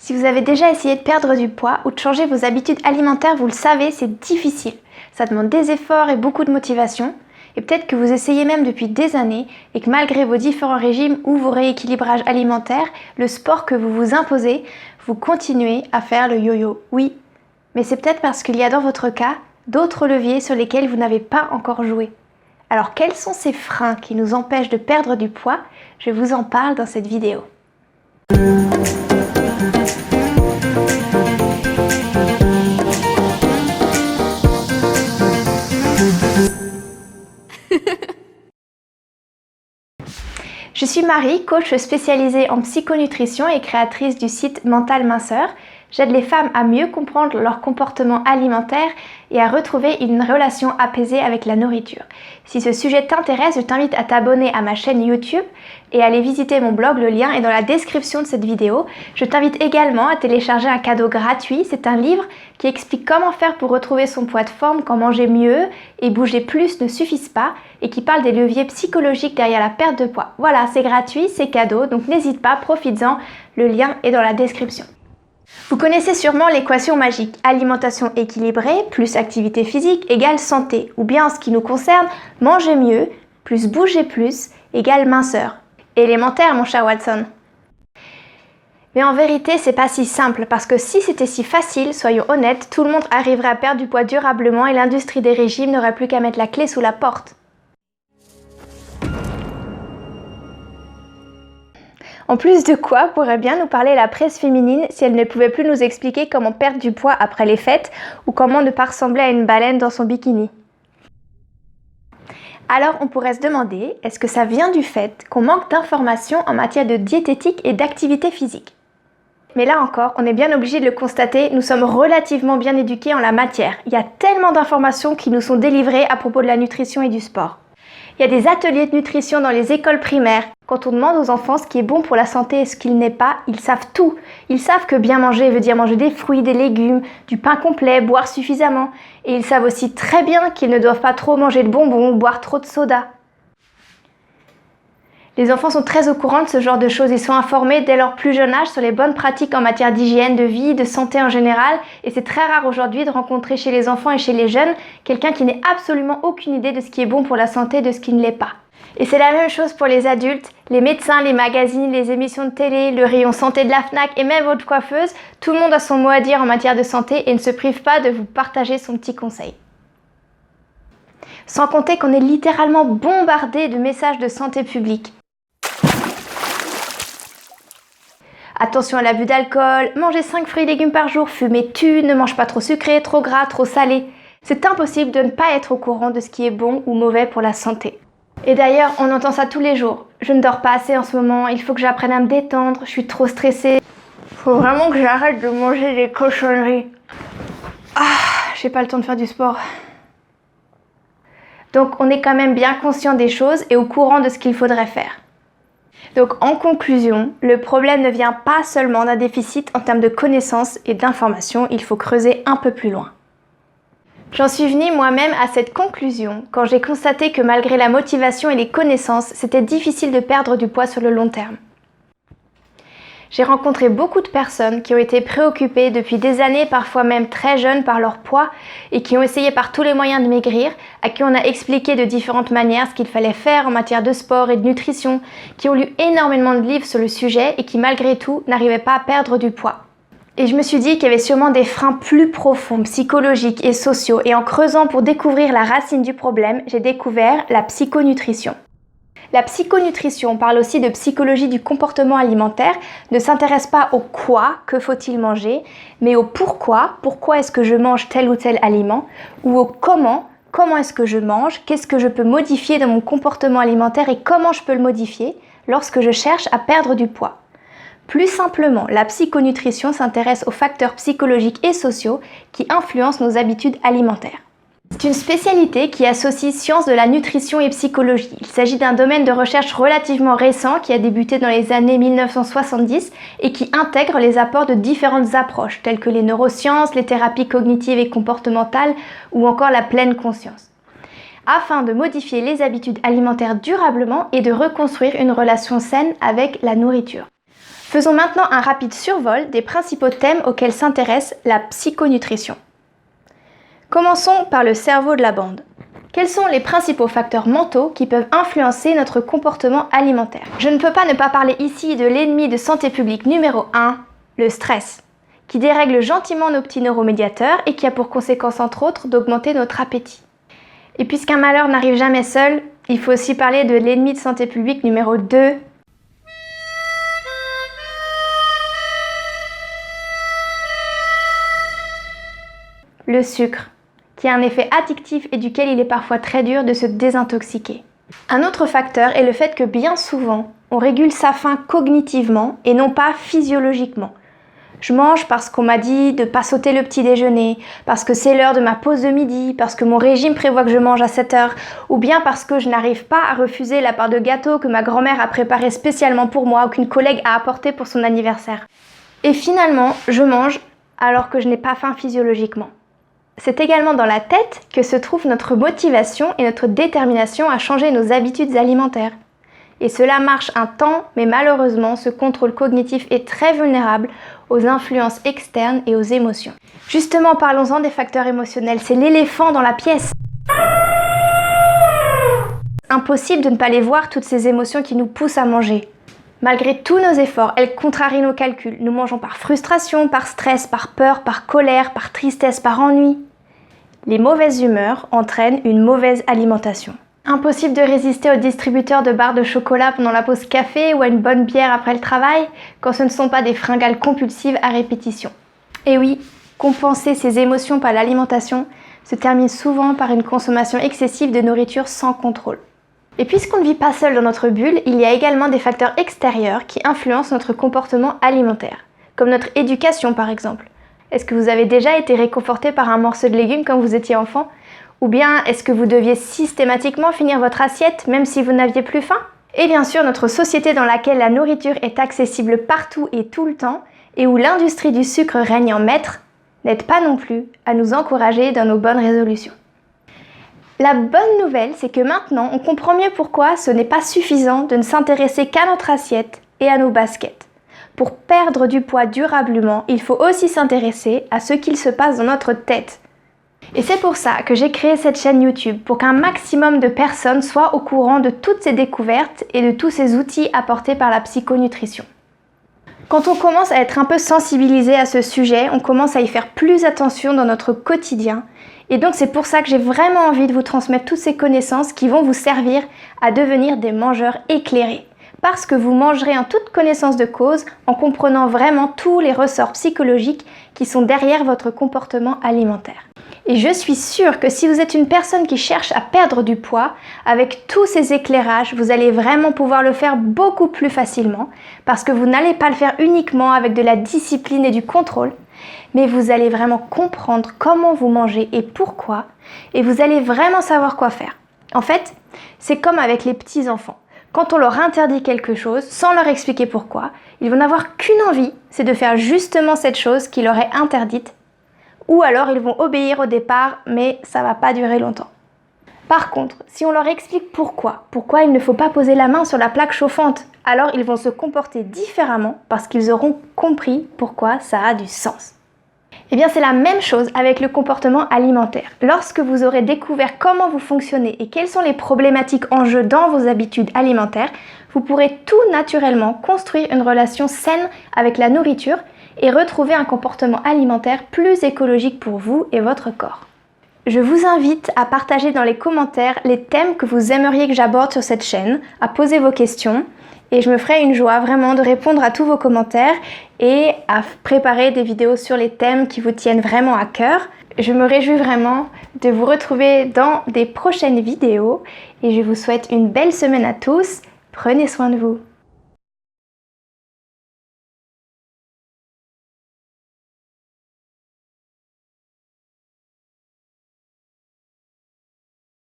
Si vous avez déjà essayé de perdre du poids ou de changer vos habitudes alimentaires, vous le savez, c'est difficile. Ça demande des efforts et beaucoup de motivation. Et peut-être que vous essayez même depuis des années et que malgré vos différents régimes ou vos rééquilibrages alimentaires, le sport que vous vous imposez, vous continuez à faire le yo-yo. Oui, mais c'est peut-être parce qu'il y a dans votre cas d'autres leviers sur lesquels vous n'avez pas encore joué. Alors quels sont ces freins qui nous empêchent de perdre du poids? Je vous en parle dans cette vidéo. Je suis Marie, coach spécialisée en psychonutrition et créatrice du site Mental Minceur. J'aide les femmes à mieux comprendre leur comportement alimentaire et à retrouver une relation apaisée avec la nourriture. Si ce sujet t'intéresse, je t'invite à t'abonner à ma chaîne YouTube et à aller visiter mon blog, le lien est dans la description de cette vidéo. Je t'invite également à télécharger un cadeau gratuit, c'est un livre qui explique comment faire pour retrouver son poids de forme quand manger mieux et bouger plus ne suffisent pas et qui parle des leviers psychologiques derrière la perte de poids. Voilà, c'est gratuit, c'est cadeau, donc n'hésite pas, profites-en, le lien est dans la description. Vous connaissez sûrement l'équation magique, alimentation équilibrée plus activité physique égale santé, ou bien en ce qui nous concerne, manger mieux plus bouger plus égale minceur. Élémentaire mon cher Watson. Mais en vérité, c'est pas si simple, parce que si c'était si facile, soyons honnêtes, tout le monde arriverait à perdre du poids durablement et l'industrie des régimes n'aurait plus qu'à mettre la clé sous la porte. En plus de quoi pourrait bien nous parler la presse féminine si elle ne pouvait plus nous expliquer comment perdre du poids après les fêtes ou comment ne pas ressembler à une baleine dans son bikini. Alors on pourrait se demander, est-ce que ça vient du fait qu'on manque d'informations en matière de diététique et d'activité physique? Mais là encore, on est bien obligé de le constater, nous sommes relativement bien éduqués en la matière. Il y a tellement d'informations qui nous sont délivrées à propos de la nutrition et du sport. Il y a des ateliers de nutrition dans les écoles primaires. Quand on demande aux enfants ce qui est bon pour la santé et ce qu'il n'est pas, ils savent tout. Ils savent que bien manger veut dire manger des fruits, des légumes, du pain complet, boire suffisamment. Et ils savent aussi très bien qu'ils ne doivent pas trop manger de bonbons ou boire trop de soda. Les enfants sont très au courant de ce genre de choses. Ils sont informés dès leur plus jeune âge sur les bonnes pratiques en matière d'hygiène, de vie, de santé en général. Et c'est très rare aujourd'hui de rencontrer chez les enfants et chez les jeunes quelqu'un qui n'ait absolument aucune idée de ce qui est bon pour la santé et de ce qui ne l'est pas. Et c'est la même chose pour les adultes, les médecins, les magazines, les émissions de télé, le rayon santé de la Fnac et même votre coiffeuse. Tout le monde a son mot à dire en matière de santé et ne se prive pas de vous partager son petit conseil. Sans compter qu'on est littéralement bombardé de messages de santé publique. Attention à l'abus d'alcool, mangez 5 fruits et légumes par jour, fumez tue, ne mange pas trop sucré, trop gras, trop salé. C'est impossible de ne pas être au courant de ce qui est bon ou mauvais pour la santé. Et d'ailleurs, on entend ça tous les jours. Je ne dors pas assez en ce moment, il faut que j'apprenne à me détendre, je suis trop stressée. Faut vraiment que j'arrête de manger des cochonneries. J'ai pas le temps de faire du sport. Donc on est quand même bien conscient des choses et au courant de ce qu'il faudrait faire. Donc en conclusion, le problème ne vient pas seulement d'un déficit en termes de connaissances et d'informations, il faut creuser un peu plus loin. J'en suis venue moi-même à cette conclusion quand j'ai constaté que malgré la motivation et les connaissances, c'était difficile de perdre du poids sur le long terme. J'ai rencontré beaucoup de personnes qui ont été préoccupées depuis des années, parfois même très jeunes, par leur poids et qui ont essayé par tous les moyens de maigrir, à qui on a expliqué de différentes manières ce qu'il fallait faire en matière de sport et de nutrition, qui ont lu énormément de livres sur le sujet et qui malgré tout n'arrivaient pas à perdre du poids. Et je me suis dit qu'il y avait sûrement des freins plus profonds, psychologiques et sociaux, et en creusant pour découvrir la racine du problème, j'ai découvert la psychonutrition. La psychonutrition parle aussi de psychologie du comportement alimentaire, ne s'intéresse pas au quoi, que faut-il manger, mais au pourquoi est-ce que je mange tel ou tel aliment, ou au comment est-ce que je mange, qu'est-ce que je peux modifier dans mon comportement alimentaire et comment je peux le modifier lorsque je cherche à perdre du poids. Plus simplement, la psychonutrition s'intéresse aux facteurs psychologiques et sociaux qui influencent nos habitudes alimentaires. C'est une spécialité qui associe sciences de la nutrition et psychologie. Il s'agit d'un domaine de recherche relativement récent qui a débuté dans les années 1970 et qui intègre les apports de différentes approches telles que les neurosciences, les thérapies cognitives et comportementales ou encore la pleine conscience, afin de modifier les habitudes alimentaires durablement et de reconstruire une relation saine avec la nourriture. Faisons maintenant un rapide survol des principaux thèmes auxquels s'intéresse la psychonutrition. Commençons par le cerveau de la bande. Quels sont les principaux facteurs mentaux qui peuvent influencer notre comportement alimentaire? Je ne peux pas ne pas parler ici de l'ennemi de santé publique numéro 1, le stress, qui dérègle gentiment nos petits neuromédiateurs et qui a pour conséquence entre autres d'augmenter notre appétit. Et puisqu'un malheur n'arrive jamais seul, il faut aussi parler de l'ennemi de santé publique numéro 2, le sucre, qui a un effet addictif et duquel il est parfois très dur de se désintoxiquer. Un autre facteur est le fait que bien souvent, on régule sa faim cognitivement et non pas physiologiquement. Je mange parce qu'on m'a dit de ne pas sauter le petit déjeuner, parce que c'est l'heure de ma pause de midi, parce que mon régime prévoit que je mange à 7 heures, ou bien parce que je n'arrive pas à refuser la part de gâteau que ma grand-mère a préparée spécialement pour moi ou qu'une collègue a apporté pour son anniversaire. Et finalement, je mange alors que je n'ai pas faim physiologiquement. C'est également dans la tête que se trouve notre motivation et notre détermination à changer nos habitudes alimentaires. Et cela marche un temps, mais malheureusement, ce contrôle cognitif est très vulnérable aux influences externes et aux émotions. Justement, parlons-en des facteurs émotionnels, c'est l'éléphant dans la pièce. Impossible de ne pas les voir, toutes ces émotions qui nous poussent à manger. Malgré tous nos efforts, elles contrarient nos calculs. Nous mangeons par frustration, par stress, par peur, par colère, par tristesse, par ennui. Les mauvaises humeurs entraînent une mauvaise alimentation. Impossible de résister aux distributeurs de barres de chocolat pendant la pause café ou à une bonne bière après le travail quand ce ne sont pas des fringales compulsives à répétition. Et oui, compenser ces émotions par l'alimentation se termine souvent par une consommation excessive de nourriture sans contrôle. Et puisqu'on ne vit pas seul dans notre bulle, il y a également des facteurs extérieurs qui influencent notre comportement alimentaire, comme notre éducation par exemple. Est-ce que vous avez déjà été réconforté par un morceau de légumes quand vous étiez enfant? Ou bien est-ce que vous deviez systématiquement finir votre assiette même si vous n'aviez plus faim? Et bien sûr, notre société dans laquelle la nourriture est accessible partout et tout le temps, et où l'industrie du sucre règne en maître, n'aide pas non plus à nous encourager dans nos bonnes résolutions. La bonne nouvelle, c'est que maintenant, on comprend mieux pourquoi ce n'est pas suffisant de ne s'intéresser qu'à notre assiette et à nos baskets. Pour perdre du poids durablement, il faut aussi s'intéresser à ce qu'il se passe dans notre tête. Et c'est pour ça que j'ai créé cette chaîne YouTube, pour qu'un maximum de personnes soient au courant de toutes ces découvertes et de tous ces outils apportés par la psychonutrition. Quand on commence à être un peu sensibilisé à ce sujet, on commence à y faire plus attention dans notre quotidien. Et donc c'est pour ça que j'ai vraiment envie de vous transmettre toutes ces connaissances qui vont vous servir à devenir des mangeurs éclairés. Parce que vous mangerez en toute connaissance de cause en comprenant vraiment tous les ressorts psychologiques qui sont derrière votre comportement alimentaire. Et je suis sûre que si vous êtes une personne qui cherche à perdre du poids, avec tous ces éclairages, vous allez vraiment pouvoir le faire beaucoup plus facilement parce que vous n'allez pas le faire uniquement avec de la discipline et du contrôle, mais vous allez vraiment comprendre comment vous mangez et pourquoi, et vous allez vraiment savoir quoi faire. En fait, c'est comme avec les petits-enfants. Quand on leur interdit quelque chose, sans leur expliquer pourquoi, ils vont n'avoir qu'une envie, c'est de faire justement cette chose qui leur est interdite. Ou alors ils vont obéir au départ, mais ça va pas durer longtemps. Par contre, si on leur explique pourquoi il ne faut pas poser la main sur la plaque chauffante, alors ils vont se comporter différemment parce qu'ils auront compris pourquoi ça a du sens. Eh bien c'est la même chose avec le comportement alimentaire. Lorsque vous aurez découvert comment vous fonctionnez et quelles sont les problématiques en jeu dans vos habitudes alimentaires, vous pourrez tout naturellement construire une relation saine avec la nourriture et retrouver un comportement alimentaire plus écologique pour vous et votre corps. Je vous invite à partager dans les commentaires les thèmes que vous aimeriez que j'aborde sur cette chaîne, à poser vos questions, et je me ferai une joie vraiment de répondre à tous vos commentaires et à préparer des vidéos sur les thèmes qui vous tiennent vraiment à cœur. Je me réjouis vraiment de vous retrouver dans des prochaines vidéos et je vous souhaite une belle semaine à tous. Prenez soin de vous.